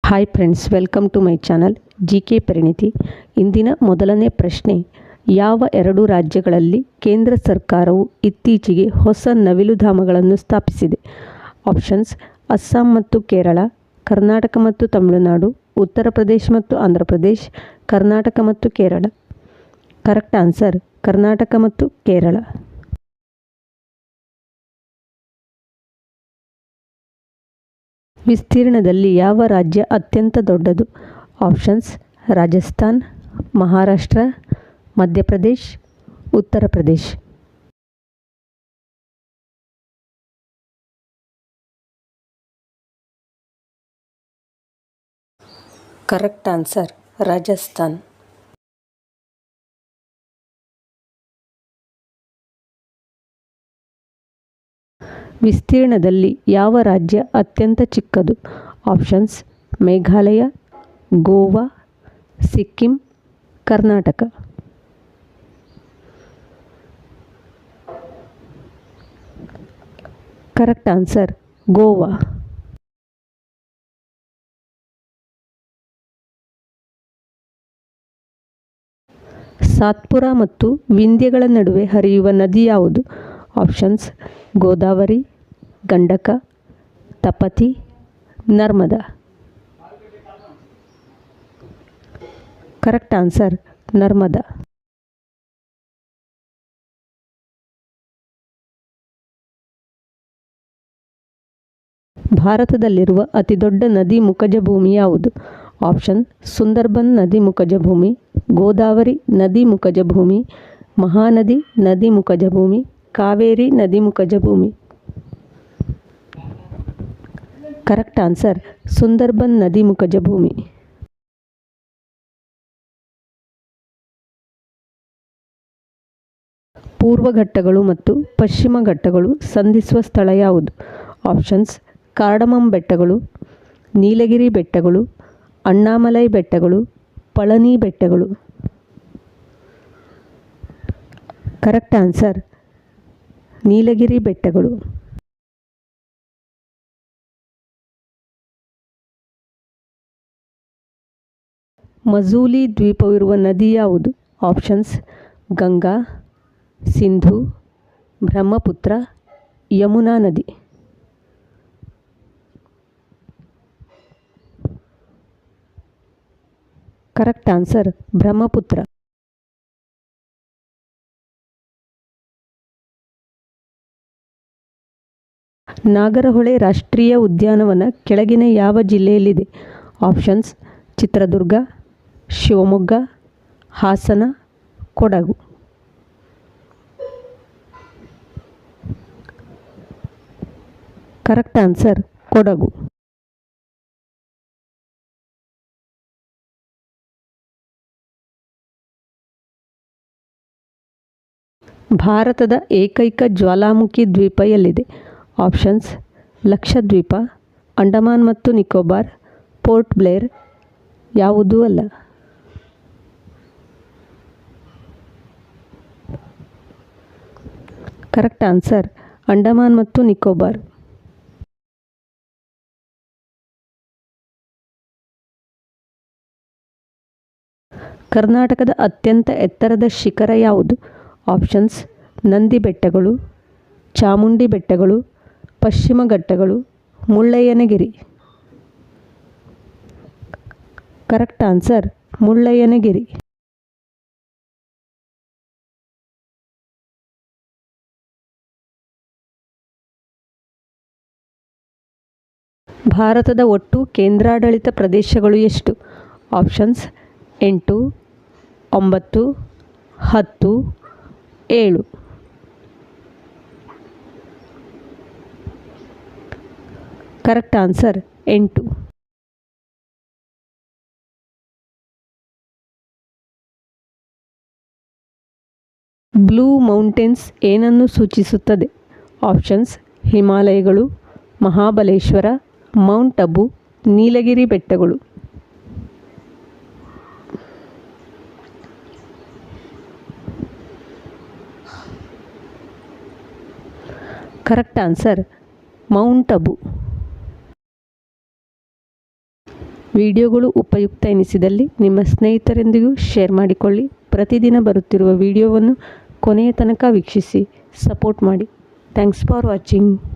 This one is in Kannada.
Hi friends, welcome to my channel K Parinithi. ಇಂದಿನ ಮೊದಲನೇ ಪ್ರಶ್ನೆ, ಯಾವ ಎರಡು ರಾಜ್ಯಗಳಲ್ಲಿ ಕೇಂದ್ರ ಸರ್ಕಾರವು ಇತ್ತೀಚೆಗೆ ಹೊಸ ನವಿಲುಧಾಮಗಳನ್ನು ಸ್ಥಾಪಿಸಿದೆ? ಆಪ್ಷನ್ಸ್: ಅಸ್ಸಾಂ ಮತ್ತು ಕೇರಳ, ಕರ್ನಾಟಕ ಮತ್ತು ತಮಿಳುನಾಡು, ಉತ್ತರ ಪ್ರದೇಶ ಮತ್ತು ಆಂಧ್ರ ಪ್ರದೇಶ್, ಕರ್ನಾಟಕ ಮತ್ತು ಕೇರಳ. ಕರೆಕ್ಟ್ ಆನ್ಸರ್: ಕರ್ನಾಟಕ ಮತ್ತು ಕೇರಳ. ವಿಸ್ತೀರ್ಣದಲ್ಲಿ ಯಾವ ರಾಜ್ಯ ಅತ್ಯಂತ ದೊಡ್ಡದು? Options: Rajasthan, Maharashtra, Madhya Pradesh, Uttar Pradesh. Correct answer: Rajasthan. ವಿಸ್ತೀರ್ಣದಲ್ಲಿ ಯಾವ ರಾಜ್ಯ ಅತ್ಯಂತ ಚಿಕ್ಕದು? Options: Meghalaya, Goa, Sikkim, Karnataka. Correct answer: Goa. Satpura ಮತ್ತು ವಿಂಧ್ಯಗಳ ನಡುವೆ ಹರಿಯುವ ನದಿ ಯಾವುದು? Options: Godavari, Gandak, Tapti, Narmada. Correct answer: Narmada. ಭಾರತದಲ್ಲಿರುವ ಅತಿದೊಡ್ಡ ನದಿ ಮುಖಜ ಭೂಮಿ ಯಾವುದು? ಆಪ್ಷನ್: ಸುಂದರ್ಬನ್ ನದಿ ಮುಖಜ ಭೂಮಿ, ಗೋದಾವರಿ ನದಿ ಮುಖಜ ಭೂಮಿ, ಮಹಾನದಿ ನದಿ ಮುಖಜ ಭೂಮಿ, ಕಾವೇರಿ ನದಿ ಮುಖಜ ಭೂಮಿ. ಕರೆಕ್ಟ್ ಆನ್ಸರ್: ಸುಂದರ್ಬನ್ ನದಿ ಮುಖಜ ಭೂಮಿ. ಪೂರ್ವ ಘಟ್ಟಗಳು ಮತ್ತು ಪಶ್ಚಿಮ ಘಟ್ಟಗಳು ಸಂಧಿಸುವ ಸ್ಥಳ ಯಾವುದು? ಆಪ್ಷನ್ಸ್: ಕಾರ್ಡಮಮ್ ಬೆಟ್ಟಗಳು, ನೀಲಗಿರಿ ಬೆಟ್ಟಗಳು, ಅಣ್ಣಾಮಲೈ ಬೆಟ್ಟಗಳು, ಪಳನಿ ಬೆಟ್ಟಗಳು. ಕರೆಕ್ಟ್ ಆನ್ಸರ್: ನೀಲಗಿರಿ ಬೆಟ್ಟಗಳು. ಮಜೂಲಿ ದ್ವೀಪವಿರುವ ನದಿ ಯಾವುದು? ಆಪ್ಷನ್ಸ್: ಗಂಗಾ, ಸಿಂಧು, ಬ್ರಹ್ಮಪುತ್ರ, ಯಮುನಾ ನದಿ. Correct answer: Brahmaputra. ನಾಗರಹೊಳೆ ರಾಷ್ಟ್ರೀಯ ಉದ್ಯಾನವನ ಕೆಳಗಿನ ಯಾವ ಜಿಲ್ಲೆಯಲ್ಲಿದೆ? Options: Chitradurga, Shivamogga, Hassan, Kodagu. Correct answer: Kodagu. ಭಾರತದ ಏಕೈಕ ಜ್ವಾಲಾಮುಖಿ ದ್ವೀಪ ಎಲ್ಲಿದೆ? ಆಪ್ಷನ್ಸ್: ಲಕ್ಷದ್ವೀಪ, ಅಂಡಮಾನ್ ಮತ್ತು ನಿಕೋಬಾರ್, ಪೋರ್ಟ್ ಬ್ಲೇರ್. ಯಾವುದೂ ಅಲ್ಲ. ಕರೆಕ್ಟ್ ಆನ್ಸರ್: ಅಂಡಮಾನ್ ಮತ್ತು ನಿಕೋಬಾರ್. ಕರ್ನಾಟಕದ ಅತ್ಯಂತ ಎತ್ತರದ ಶಿಖರ ಯಾವುದು? ಆಪ್ಷನ್ಸ್: ನಂದಿ ಬೆಟ್ಟಗಳು, ಚಾಮುಂಡಿ ಬೆಟ್ಟಗಳು, ಪಶ್ಚಿಮ ಘಟ್ಟಗಳು, ಮುಳ್ಳಯ್ಯನಗಿರಿ. Correct answer: Mullayanagiri. ಭಾರತದ ಒಟ್ಟು ಕೇಂದ್ರಾಡಳಿತ ಪ್ರದೇಶಗಳು ಎಷ್ಟು? Options: 8, 9, 10, 7. Correct answer: 8. Blue mountains ಏನನ್ನು ಸೂಚಿಸುತ್ತದೆ? ಆಪ್ಷನ್ಸ್: ಹಿಮಾಲಯಗಳು, ಮಹಾಬಲೇಶ್ವರ, ಮೌಂಟ್ ಅಬು, ನೀಲಗಿರಿ ಬೆಟ್ಟಗಳು. Correct answer: Mount Abu. ವಿಡಿಯೋಗಳು ಉಪಯುಕ್ತ ಎನಿಸಿದಲ್ಲಿ ನಿಮ್ಮ ಸ್ನೇಹಿತರೊಂದಿಗೂ ಶೇರ್ ಮಾಡಿಕೊಳ್ಳಿ. ಪ್ರತಿದಿನ ಬರುತ್ತಿರುವ ವಿಡಿಯೋವನ್ನು ಕೊನೆಯ ತನಕ ವೀಕ್ಷಿಸಿ ಸಪೋರ್ಟ್ ಮಾಡಿ. Thanks for watching.